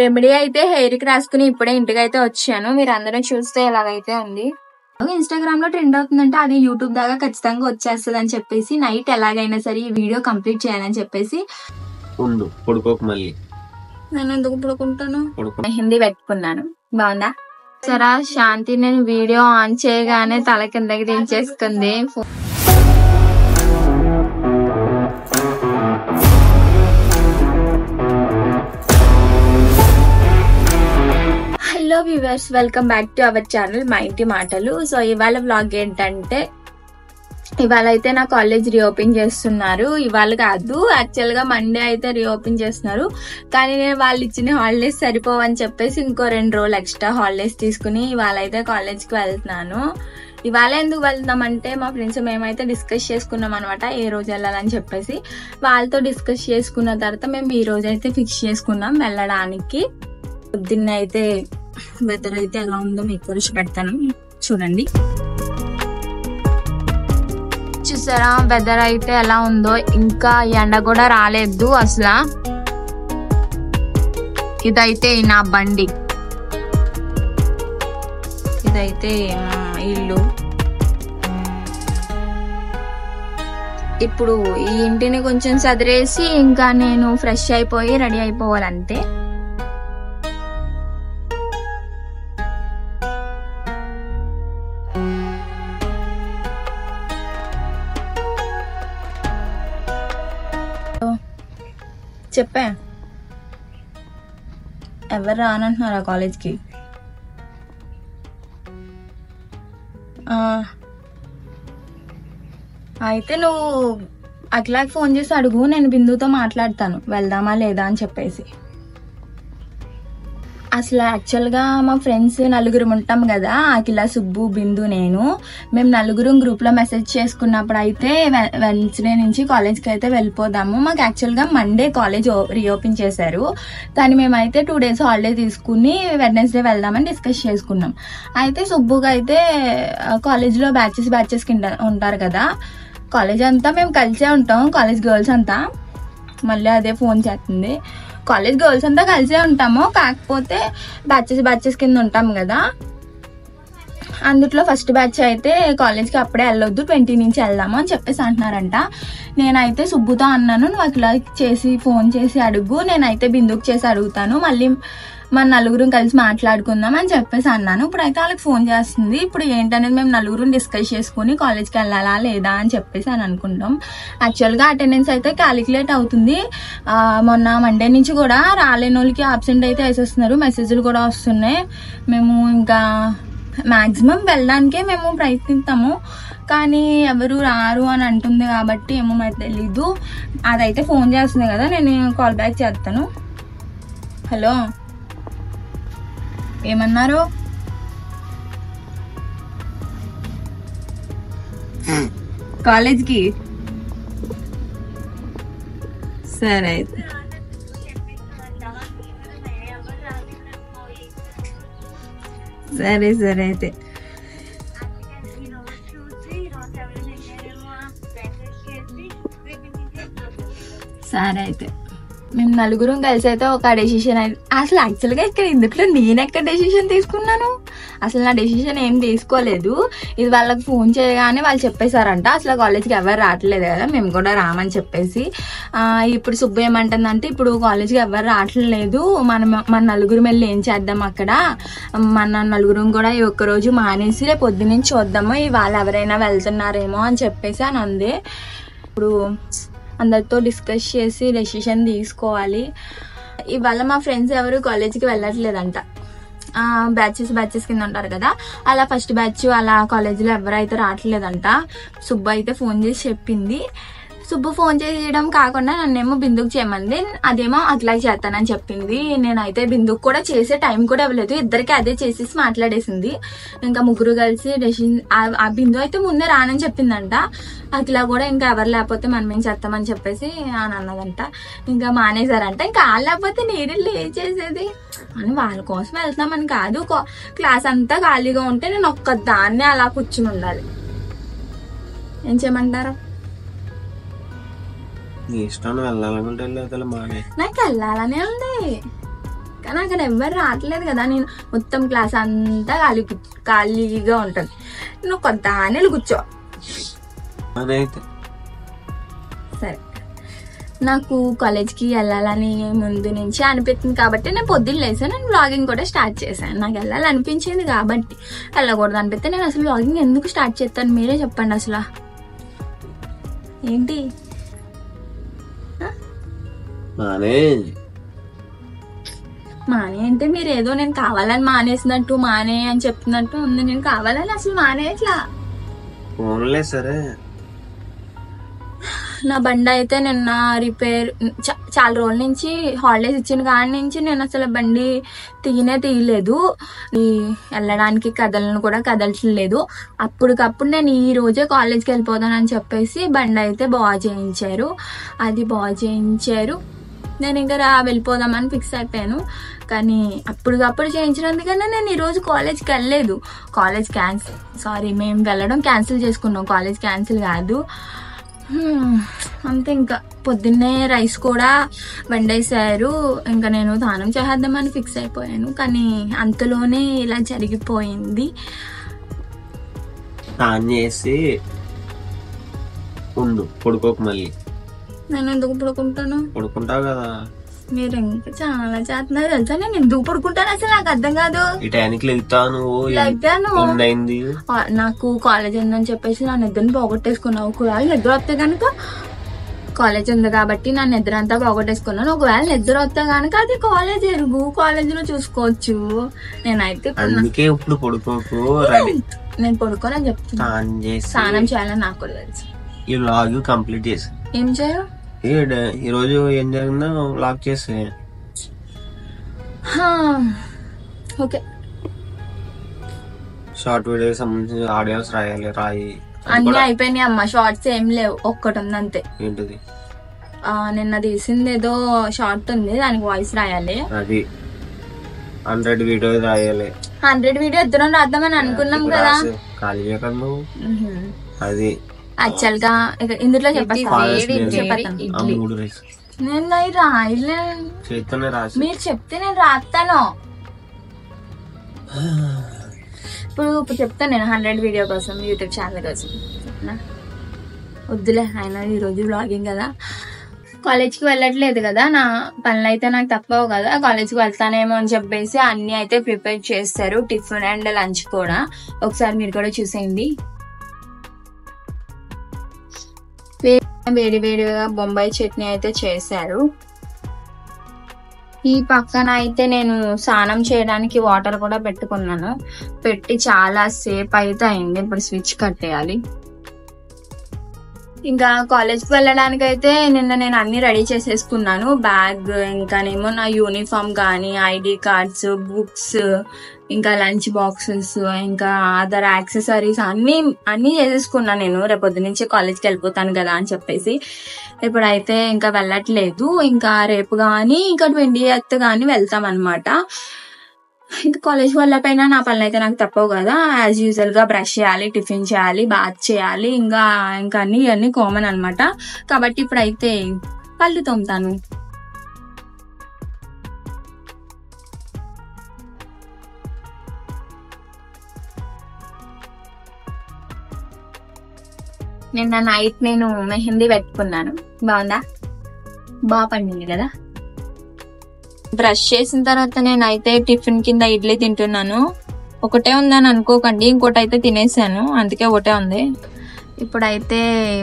Remedy అయితే hair కి రాసుకుని ఇప్పుడే ఇంటికి అయితే వచ్చాను. మీరు అందరూ చూస్తే ఎలాగైతే ఉంది. ఇన్స్టాగ్రామ్ లో ట్రెండ్ అవుతుందంటే అది యూట్యూబ్ దాకా ఖచ్చితంగా వచ్చేస్తుంది అని చెప్పేసి నైట్ ఎలాగైనా సరే ఈ వీడియో కంప్లీట్ చేయాలని చెప్పేసి మళ్ళీ నేను ఎందుకు పడుకుంటాను హిందీ పెట్టుకున్నాను. బాగుందా సరా శాంతి? నేను వీడియో ఆన్ చేయగానే తల కిందకి దించేసుకుంది. Hello viewers, welcome back to our channel మా ఇంటి మాటలు. సో ఇవాళ వ్లాగ్ ఏంటంటే, ఇవాళ అయితే నా కాలేజ్ రీఓపెన్ చేస్తున్నారు. ఇవాళ కాదు, యాక్చువల్ గా మండే అయితే రీఓపెన్ చేస్తున్నారు. కానీ నేను వాళ్ళు ఇచ్చిన హాలిడేస్ సరిపోవని చెప్పేసి ఇంకో 2 రోజులు ఎక్స్ట్రా హాలిడేస్ తీసుకుని ఇవాళ అయితే కాలేజ్కి వెళ్తున్నాను. ఇవాళ ఎందుకు వెళ్తున్నామంటే మా ఫ్రెండ్స్ మేమైతే డిస్కస్ చేసుకున్నాం అనమాట ఏ రోజు వెళ్ళాలని చెప్పేసి. వాళ్ళతో డిస్కస్ చేసుకున్న తర్వాత మేము ఈ రోజు అయితే ఫిక్స్ చేసుకున్నాం వెళ్ళడానికి. పొద్దున్న అయితే వెదర్ అయితే ఎలా ఉందో మీకు చూసి పెడతాను, చూడండి. చూసారా వెదర్ అయితే ఎలా ఉందో, ఇంకా ఎండ కూడా రాలేదు అసలు. ఇదైతే నా బండి, ఇదైతే మా ఇల్లు. ఇప్పుడు ఈ ఇంటిని కొంచెం సదిరేసి ఇంకా నేను ఫ్రెష్ అయిపోయి రెడీ అయిపోవాలంతే. చెప్పా ఎవరు రానంటున్నారా కాలేజ్కి? అయితే నువ్వు అఖిలాకి ఫోన్ చేసి అడుగు, నేను బిందుతో మాట్లాడతాను వెళ్దామా లేదా అని చెప్పేసి. అసలు యాక్చువల్గా మా ఫ్రెండ్స్ 4 ఉంటాం కదా, అఖిల, సుబ్బు, బిందు, నేను. మేము 4 గ్రూప్లో మెసేజ్ చేసుకున్నప్పుడు అయితే వెన్స్డే నుంచి కాలేజ్కి అయితే వెళ్ళిపోదాము. మాకు యాక్చువల్గా మండే కాలేజ్ రీఓపెన్ చేశారు, కానీ మేమైతే 2 days హాలిడే తీసుకుని వెడ్నెస్డే వెళ్దామని డిస్కస్ చేసుకున్నాం. అయితే సుబ్బుగా అయితే కాలేజ్లో బ్యాచెస్ కింద ఉంటారు కదా, కాలేజ్ అంతా మేము కలిసే ఉంటాం, కాలేజ్ గర్ల్స్ అంతా. మళ్ళీ అదే ఫోన్ చేస్తుంది. కాలేజ్ గర్ల్స్ అంతా కలిసే ఉంటాము, కాకపోతే బ్యాచెస్ కింద ఉంటాం కదా. అందుట్లో ఫస్ట్ బ్యాచ్ అయితే కాలేజ్కి అప్పుడే వెళ్ళొద్దు, 20 నుంచి వెళ్దాము అని చెప్పేసి అంటున్నారంట. నేనైతే సుబ్బుతో అన్నాను, నువ్వు అట్లా ఫోన్ చేసి అడుగు, నేనైతే బిందుకు చేసి అడుగుతాను, మళ్ళీ మన 4 కలిసి మాట్లాడుకుందాం అని చెప్పేసి అన్నాను. ఇప్పుడైతే వాళ్ళకి ఫోన్ చేస్తుంది. ఇప్పుడు ఏంటనేది మేము 4 డిస్కస్ చేసుకుని కాలేజ్కి వెళ్ళాలా లేదా అని చెప్పేసి అని అనుకుంటాం. యాక్చువల్గా అటెండెన్స్ అయితే క్యాలిక్యులేట్ అవుతుంది. మొన్న మండే నుంచి కూడా రాలేని వాళ్ళకి ఆబ్సెంట్ అయితే వేసేస్తున్నారు, మెసేజ్లు కూడా వస్తున్నాయి. మేము ఇంకా మ్యాక్సిమం వెళ్ళడానికే మేము ప్రయత్నిస్తాము, కానీ ఎవరు రారు అని అంటుంది కాబట్టి ఏమో మరి తెలీదు. అదైతే ఫోన్ చేస్తుంది కదా, నేను కాల్ బ్యాక్ చేస్తాను. హలో, ఏమన్నారు? కాలేజ్కి సరే అయితే. సరే అయితే. సరే అయితే మేము 4 కలిసి అయితే ఒక డెసిషన్ అసలు యాక్చువల్గా ఇక్కడ ఇందులో నేను ఎక్కడ డెసిషన్ తీసుకున్నాను? అసలు నా డెసిషన్ ఏం తీసుకోలేదు. ఇది వాళ్ళకి ఫోన్ చేయగానే వాళ్ళు చెప్పేశారంట అసలు కాలేజ్కి ఎవరు రావట్లేదు కదా, మేము కూడా రామని చెప్పేసి. ఇప్పుడు సుబ్బు ఏమంటుందంటే, ఇప్పుడు కాలేజ్కి ఎవరు రావట్లేదు, మన 4 వెళ్ళి ఏం చేద్దాం అక్కడ, మన 4 కూడా ఈ ఒక్కరోజు మానేసి రేపు పొద్దున్నుంచి చూద్దాము ఇవాళ ఎవరైనా వెళ్తున్నారేమో అని చెప్పేసి అని అంది. ఇప్పుడు అందరితో డిస్కస్ చేసి డెసిషన్ తీసుకోవాలి. ఇవాళ మా ఫ్రెండ్స్ ఎవరు కాలేజ్కి వెళ్ళట్లేదంట. బ్యాచెస్ కింద ఉంటారు కదా, అలా ఫస్ట్ బ్యాచ్ అలా కాలేజీలో ఎవరైతే రావట్లేదంట. సుబ్బు అయితే ఫోన్ చేసి చెప్పింది. సుబ్బు ఫోన్ చేయడం కాకుండా నన్నేమో బిందుకు చేయమంది, అదేమో అట్లా చేస్తానని చెప్పింది. నేనైతే బిందుకు కూడా చేసే టైం కూడా ఇవ్వలేదు, ఇద్దరికి అదే చేసేసి మాట్లాడేసింది. ఇంకా 3 కలిసి డెసిషన్. ఆ బిందు అయితే ముందే రానని చెప్పిందంట. అట్లా కూడా ఇంకా ఎవరు లేకపోతే మనం ఏం చేస్తామని చెప్పేసి అని అన్నదంట. ఇంకా మానేశారంట. ఇంకా వాళ్ళు లేకపోతే నేను ఏం చేసేది అని వాళ్ళ కోసం వెళ్తామని కాదు, క్లాస్ అంతా ఖాళీగా ఉంటే నేను ఒక్కదాన్నే అలా కూర్చుని ఉండాలి. ఏం చేయమంటారు? నీ ఇష్టం, వెళ్ళాలనుకుంటే నాకు వెళ్ళాలనే ఉంది, కానీ అక్కడ ఎవ్వరు రావట్లేదు కదా, నేను మొత్తం క్లాస్ అంతా ఖాళీగా ఉంటుంది. నువ్వు కొంత ఆనెలు కూర్చో. సరే, నాకు కాలేజ్కి వెళ్ళాలని ముందు నుంచి అనిపిస్తుంది కాబట్టి నేను పొద్దున్న లేసాను, నేను వ్లాగింగ్ కూడా స్టార్ట్ చేశాను. నాకు వెళ్ళాలనిపించింది కాబట్టి, వెళ్ళకూడదు అనిపిస్తే నేను అసలు వ్లాగింగ్ ఎందుకు స్టార్ట్ చేస్తాను మీరే చెప్పండి. అసలు ఏంటి మానే అంటే మీరు ఏదో నేను కావాలని మానేసినట్టు, మానే అని చెప్తున్నట్టు ఉంది. నేను కావాలని అసలు మానేట్లా. సరే, నా బండి అయితే నిన్న రిపేర్, చాలా రోజుల నుంచి హాలిడేస్ ఇచ్చిన కాడి నుంచి నేను అసలు బండి తీయలేదు. వెళ్ళడానికి కదలను కూడా కదలట్లేదు. అప్పటికప్పుడు నేను ఈ రోజే కాలేజ్కి వెళ్ళిపోతానని చెప్పేసి బండి అయితే బాగు చేయించారు. అది బాగు చేయించారు, నేను ఇంకా వెళ్ళిపోదామని ఫిక్స్ అయిపోయాను. కానీ అప్పటికప్పుడు చేయించినందుకన్నా నేను ఈరోజు కాలేజ్కి వెళ్ళలేదు. కాలేజ్ మేము వెళ్ళడం క్యాన్సిల్ చేసుకున్నాం, కాలేజ్ క్యాన్సిల్ కాదు. అంతే. ఇంకా పొద్దున్నే రైస్ కూడా వండేశారు. ఇంకా నేను స్నానం చేద్దామని ఫిక్స్ అయిపోయాను, కానీ అంతలోనే ఇలా జరిగిపోయింది. స్నానం చేసి ఉండు, పడుకోకు మళ్ళీ. నేను ఎందుకు పడుకుంటాను? పడుకుంటావు కదా. మీరు ఇంకా చాలా చేస్తున్నారు తెలుసా. నేను ఎందుకు పడుకుంటాను అసలు నాకు అర్థం కాదు. ఈ టైంకి వెళ్తాను. నాకు కాలేజ్ ఉందని చెప్పేసి నా నిద్రని పోగొట్టేసుకున్నావు. ఒకవేళ నిద్ర వస్తే కనుక, కాలేజ్ ఉంది కాబట్టి నా నిద్ర అంతా పోగొట్టేసుకున్నాను. ఒకవేళ నిద్ర వస్తే కనుక అది కాలేజ్ ఎరుగు, కాలేజ్ లో చూసుకోవచ్చు. నేనైతే అందుకే ఇప్పుడు పడుకోకు. నేను పడుకోనని చెప్తున్నాను. స్నానం చేయాలని నాకు కూడా తెలుసు. ఈ వ్లాగ్ కంప్లీట్ చేసి ఏం చేయరు. ఈ రోజు ఏం జరిగిందో వ్లాగ్ చేసి ఓకే. షార్ట్ వీడియో సంబంధించిన ఆడియోస్ రాయి. అన్ని అయిపోయినాయి అమ్మ, షార్ట్స్ ఏం లేవు, ఒక్కటి ఉంది అంతే. ఏంటిది? నిన్న తీసింది ఏదో షార్ట్ ఉంది, దానికి వాయిస్ రాయాలి. అది 100 వీడియో రాయాలి. 100 వీడియో ఇద్దరం రాద్దామని అనుకున్నాం కదా. ఖాళీ అది యాక్చువల్ గా ఇందులో చెప్పేస్తాను. నేను రాయలే, మీరు చెప్తే నేను రాస్తాను. ఇప్పుడు చెప్తాను నేను 100 వీడియో కోసం, యూట్యూబ్ ఛానల్ కోసం. వద్దులే, ఆయన ఈరోజు వ్లాగింగ్ కదా. కాలేజ్కి వెళ్ళట్లేదు కదా, నా పనులు అయితే నాకు తప్పవు కదా. కాలేజ్కి వెళ్తానేమో అని చెప్పేసి అన్ని అయితే ప్రిపేర్ చేస్తారు, టిఫిన్ అండ్ లంచ్ కూడా. ఒకసారి మీరు కూడా చూసేయండి. వేడి వేడిగా బొంబాయి చట్నీ అయితే చేశారు. ఈ పక్కన అయితే నేను స్నానం చేయడానికి వాటర్ కూడా పెట్టుకున్నాను. పెట్టి చాలా సేపు అయితే అయింది. ఇప్పుడు స్విచ్ కట్టేయాలి. ఇంకా కాలేజ్కి వెళ్ళడానికి అయితే నిన్న నేను అన్ని రెడీ చేసేసుకున్నాను. బ్యాగ్, ఇంకానేమో నా యూనిఫామ్ కానీ, ఐడి కార్డ్స్, బుక్స్, ఇంకా లంచ్ బాక్సెస్, ఇంకా అదర్ యాక్సెసరీస్ అన్ని చేసేసుకున్నాను నేను. రేపొద్దు నుంచి కాలేజ్కి వెళ్ళిపోతాను కదా అని చెప్పేసి. ఇప్పుడైతే ఇంకా వెళ్ళట్లేదు. ఇంకా రేపు కానీ, ఇంకా 20th కానీ వెళ్తాం అనమాట. ఇంకా కాలేజ్ వెళ్ళకపోయినా నా పనులు అయితే నాకు తప్పవు కదా. యాజ్ యూజువల్ గా బ్రష్ చేయాలి, టిఫిన్ చేయాలి, బాత్ చేయాలి, ఇంకా అన్ని కామన్ అనమాట. కాబట్టి ఇప్పుడైతే పళ్ళు తోముతాను. నిన్న నైట్ నేను మెహందీ పెట్టుకున్నాను. బాగుందా? బాగా పండింది కదా. బ్రష్ చేసిన తర్వాత నేనైతే టిఫిన్ కింద ఇడ్లీ తింటున్నాను. ఒకటే ఉందని అనుకోకండి, ఇంకోటి అయితే తినేసాను, అందుకే ఒకటే ఉంది. ఇప్పుడైతే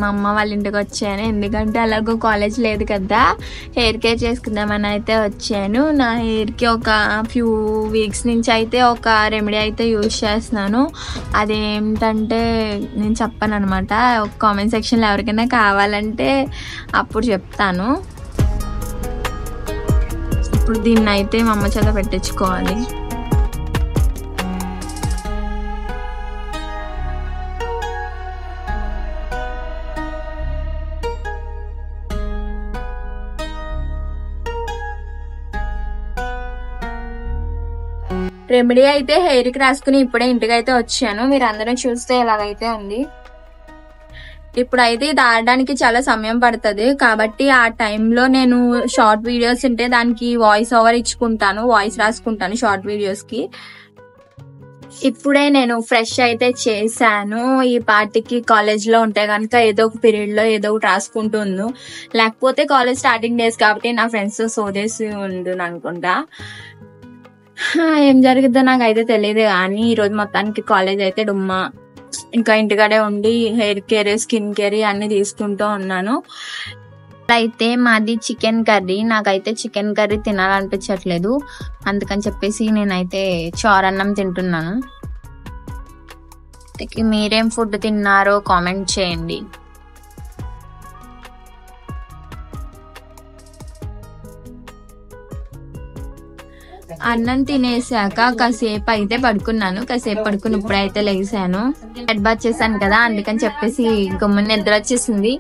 మా అమ్మ వాళ్ళ ఇంటికి వచ్చాను, ఎందుకంటే అలాగో కాలేజ్ లేదు కదా. హెయిర్ కేర్ చేసుకుందామని అయితే వచ్చాను. నా హెయిర్కి ఒక ఫ్యూ వీక్స్ నుంచి అయితే ఒక రెమెడీ అయితే యూజ్ చేస్తున్నాను. అదేంటంటే నేను చెప్పాను అనమాట. ఒక కామెంట్ సెక్షన్లో ఎవరికైనా కావాలంటే అప్పుడు చెప్తాను. ఇప్పుడు దీన్ని అయితే మా అమ్మ చేత పెట్టించుకోవాలి. రెమెడీ అయితే హెయిర్కి రాసుకుని ఇప్పుడే ఇంటికి అయితే వచ్చాను. మీరు అందరూ చూస్తే ఇలాగైతే ఉంది. ఇప్పుడైతే ఇది ఆడడానికి చాలా సమయం పడుతుంది కాబట్టి ఆ టైంలో నేను షార్ట్ వీడియోస్ ఉంటే దానికి వాయిస్ ఓవర్ ఇచ్చుకుంటాను, వాయిస్ రాసుకుంటాను షార్ట్ వీడియోస్ కి. ఇప్పుడే నేను ఫ్రెష్ అయితే చేశాను. ఈ పార్టీకి కాలేజ్ లో ఉంటే కనుక ఏదో ఒక పీరియడ్ లో ఏదో ఒకటి రాసుకుంటుంది, లేకపోతే కాలేజ్ స్టార్టింగ్ డేస్ కాబట్టి నా ఫ్రెండ్స్ సోదేసి ఉండు అనుకుంటా. ఏం జరిగిద్దో నాకు అయితే తెలియదు కానీ ఈ రోజు మొత్తానికి కాలేజ్ అయితే డుమ్మా. ఇంకా ఇంటికాడే ఉండి హెయిర్ కేర్, స్కిన్ కేర్ అన్ని తీసుకుంటూ ఉన్నాను. అయితే మాది చికెన్ కర్రీ. నాకైతే చికెన్ కర్రీ తినాలనిపించట్లేదు, అందుకని చెప్పేసి నేనైతే చారన్నం తింటున్నాను. మీరేం ఫుడ్ తిన్నారో కామెంట్ చేయండి. అన్నం తినేసాక కాసేపు అయితే పడుకున్నాను. కాసేపు పడుకుని ఇప్పుడైతే లెగిసాను. హెడ్ బాత్ చేశాను కదా, అందుకని చెప్పేసి గమ్మున నిద్ర వచ్చేసింది.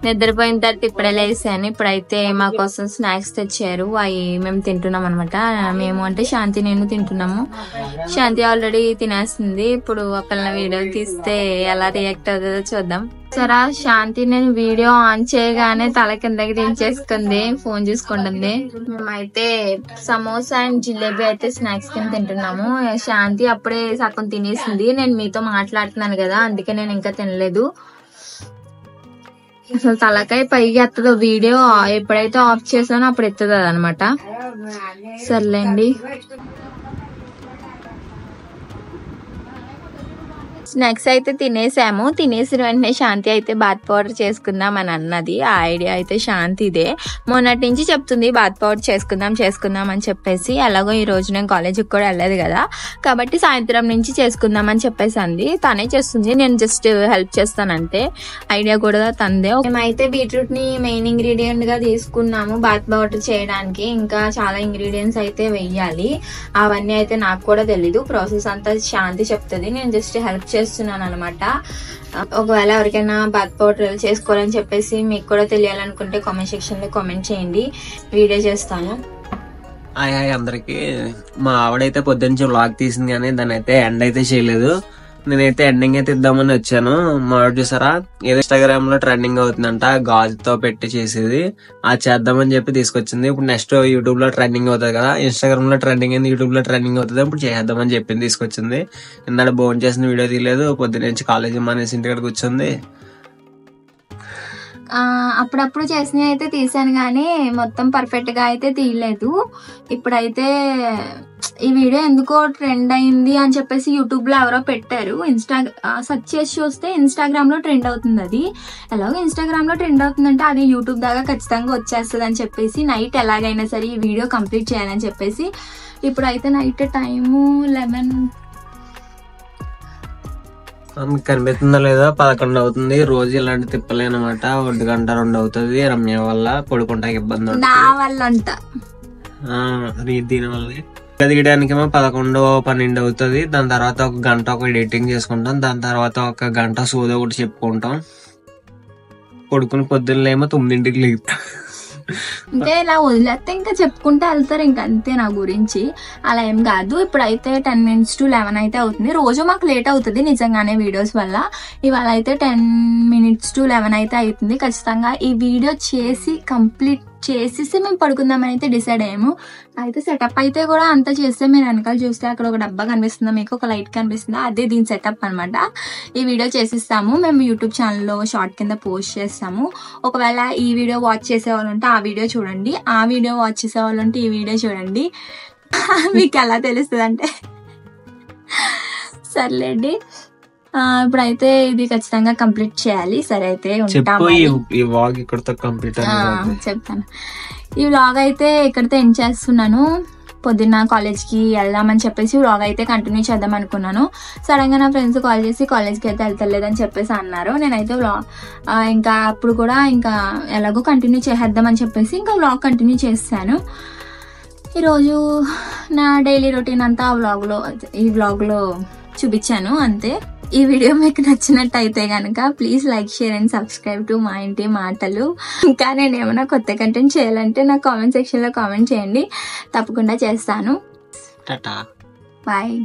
నిద్రపోయిన తర్వాత ఇప్పుడే లేసాను. ఇప్పుడైతే మా కోసం స్నాక్స్ తెచ్చారు, అవి మేము తింటున్నాం అనమాట. మేము అంటే శాంతి నేను తింటున్నాము. శాంతి ఆల్రెడీ తినేస్తుంది. ఇప్పుడు ఒకళ్ళ వీడియో తీస్తే ఎలా రియాక్ట్ అవుతుందో చూద్దాం. సరే శాంతి నేను వీడియో ఆన్ చేయగానే తల కిందకి దించేసుకుంది, ఫోన్ చూసుకుంటుంది. మేమైతే సమోసా అండ్ జిలేబీ అయితే స్నాక్స్ కింద తింటున్నాము. శాంతి అప్పుడే సగం తినేసింది. నేను మీతో మాట్లాడుతున్నాను కదా, అందుకే నేను ఇంకా తినలేదు. అసలు తలకాయ పైకి ఎత్తదో, వీడియో ఎప్పుడైతే ఆఫ్ చేసానో అప్పుడు ఎత్తది అనమాట. సర్లేండి. స్నాక్స్ అయితే తినేసాము. తినేసిన వెంటనే శాంతి అయితే బాత్ పౌడర్ చేసుకుందాం అని అన్నది. ఆ ఐడియా అయితే శాంతిదే. మొన్నటి నుంచి చెప్తుంది బాత్ పౌడర్ చేసుకుందాం అని చెప్పేసి. అలాగో ఈ రోజు నేను కాలేజీకి కూడా వెళ్ళలేదు కదా, కాబట్టి సాయంత్రం నుంచి చేసుకుందాం అని చెప్పేసి అంది. తనే చేస్తుంది, నేను జస్ట్ హెల్ప్ చేస్తానంటే. ఐడియా కూడా తందే. మేమైతే బీట్రూట్ ని మెయిన్ ఇంగ్రీడియంట్ గా తీసుకున్నాము బాత్ పౌడర్ చేయడానికి. ఇంకా చాలా ఇంగ్రీడియంట్స్ అయితే వెయ్యాలి, అవన్నీ అయితే నాకు కూడా తెలీదు. ప్రాసెస్ అంతా శాంతి చెప్తుంది, నేను జస్ట్ హెల్ప్ చేస్తున్నాను అనమాట. ఒకవేళ ఎవరికైనా బాత్ పౌడర్ చేసుకోవాలని చెప్పేసి మీకు కూడా తెలియాలనుకుంటే కామెంట్ సెక్షన్ లో కామెంట్ చేయండి, వీడియో చేస్తాను. హాయ్ అందరికి. మా ఆవిడైతే పొద్దున్నుంచి వ్లాగ్ తీసింది కానీ దాన్ని అయితే ఎండ్ అయితే చేయలేదు. నేనైతే ఎండింగ్ అయితే ఇద్దామని వచ్చాను. మా ఆవిడ చూసారా, ఏదో ఇన్స్టాగ్రామ్ లో ట్రెండింగ్ అవుతుందంట గాజుతో పెట్టి చేసేది, అది చేద్దామని చెప్పి తీసుకొచ్చింది. ఇప్పుడు నెక్స్ట్ యూట్యూబ్ లో ట్రెండింగ్ అవుతుంది కదా, ఇన్స్టాగ్రామ్ లో ట్రెండింగ్ అయింది, యూట్యూబ్ లో ట్రెండింగ్ అవుతుంది, ఇప్పుడు చేద్దామని చెప్పింది తీసుకొచ్చింది. ఇందాక బోన్ చేసిన వీడియో తీయలేదు, పొద్దున్నుంచి కాలేజీ మానేసి ఇంటికాడ కూర్చుంది. అప్పుడప్పుడు చేసినవి అయితే తీసాను కానీ మొత్తం పర్ఫెక్ట్ గా అయితే తీయలేదు. ఇప్పుడైతే ఈ వీడియో ఎందుకో ట్రెండ్ అయింది అని చెప్పేసి యూట్యూబ్ లో ఎవరో పెట్టారు. సెర్చ్ చేసి చూస్తే ఇన్స్టాగ్రామ్ లో ట్రెండ్ అవుతుంది. అది ఎలాగో ఇన్స్టాగ్రామ్ లో ట్రెండ్ అవుతుందంటే అది యూట్యూబ్ దాకా ఖచ్చితంగా వచ్చేస్తుంది అని చెప్పేసి నైట్ ఎలాగైనా సరే ఈ వీడియో కంప్లీట్ చేయాలని చెప్పేసి ఇప్పుడైతే నైట్ టైము 11 కనిపిస్తుందా లేదా 11 అవుతుంది. రోజు ఇలాంటి తిప్పలేనమాట. 1 గంట 2 అవుతుంది. రమ్య వల్ల పడుకుంటా ఇబ్బంది, నా వల్ల అంట, దీని వల్ల దిగడానికేమో 11, 12 అవుతుంది. దాని తర్వాత 1 గంట ఒక ఎడిటింగ్ చేసుకుంటాం, దాని తర్వాత 1 గంట సోది ఒకటి చెప్పుకుంటాం. పడుకుని పొద్దున్నేమో 9ంటికి లేగుతా. అంటే ఇలా వదిలేస్తే ఇంకా చెప్పుకుంటూ వెళ్తారు, ఇంకా అంతే. నా గురించి అలా ఏం కాదు. ఇప్పుడైతే 10 minutes to 11 అయితే అవుతుంది. రోజు మాకు లేట్ అవుతుంది నిజంగానే వీడియోస్ వల్ల. ఇవాళ అయితే 10 minutes to 11 అయితే అవుతుంది. ఖచ్చితంగా ఈ వీడియో చేసి కంప్లీట్ చేసేసి మేము పడుకుందామని అయితే డిసైడ్ అయ్యాము. అయితే సెటప్ అయితే కూడా అంతా చేస్తే మీరు వెనకాల చూస్తే అక్కడ ఒక డబ్బా కనిపిస్తుందా, మీకు ఒక లైట్ కనిపిస్తుందా, అదే దీని సెటప్ అనమాట. ఈ వీడియో చేసిస్తాము మేము యూట్యూబ్ ఛానల్లో షార్ట్ కింద పోస్ట్ చేస్తాము. ఒకవేళ ఈ వీడియో వాచ్ చేసే వాళ్ళు ఉంటే ఆ వీడియో చూడండి, ఆ వీడియో వాచ్ చేసే వాళ్ళు ఉంటే ఈ వీడియో చూడండి. మీకు ఎలా తెలుస్తుంది అంటే సర్లేండి. ఇప్పుడైతే ఇది ఖచ్చితంగా కంప్లీట్ చేయాలి. సరే అయితే చెప్తాను. ఈ వ్లాగ్ అయితే ఇక్కడితో ఎండ్ చేస్తున్నాను. పొద్దున్న కాలేజ్కి వెళ్దామని చెప్పేసి వ్లాగ్ అయితే కంటిన్యూ చేద్దాం అనుకున్నాను. సడన్ గా నా ఫ్రెండ్స్ కాల్ చేసి కాలేజ్కి అయితే వెళ్తలేదని చెప్పేసి అన్నారు. నేనైతే వ్లాగ్ ఇంకా అప్పుడు కూడా ఇంకా ఎలాగో కంటిన్యూ చేసేద్దామని చెప్పేసి ఇంకా వ్లాగ్ కంటిన్యూ చేస్తాను. ఈరోజు నా డైలీ రొటీన్ అంతా ఈ వ్లాగ్లో చూపించాను అంతే. ఈ వీడియో మీకు నచ్చినట్టయితే కనుక please like, share and subscribe to మా ఇంటి మాటలు. ఇంకా నేను ఏమైనా కొత్త కంటెంట్ చేయాలంటే నా కామెంట్ సెక్షన్ లో కామెంట్ చేయండి, తప్పకుండా చేస్తాను. టాటా, బాయ్.